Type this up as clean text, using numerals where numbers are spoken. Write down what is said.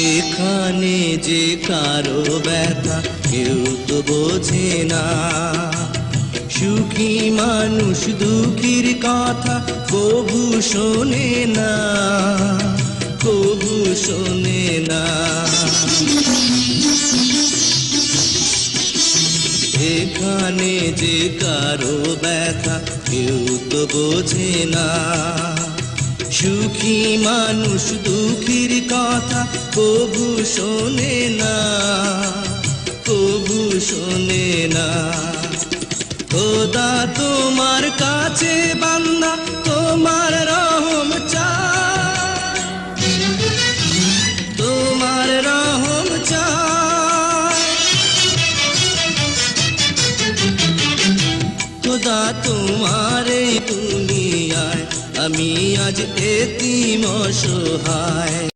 এখানে যে কারো ব্যথা কেউ তো বোঝে না, সুখী মানুষ দুঃখীর কথা কবু শোনে না, কবু শোনে না। এখানে যে কারো ব্যথা কেউ তো বোঝে না, সুখী মানুষ দুঃখীর কথা কবু শোনে না, কবু শোনে না। খোদা তোমার কাছে বান্দা তোমার রহম চায়, তোমার রহম চায়। খোদা তোমার এই দুনিয়ায় আমি আজ এতিম অসহায়।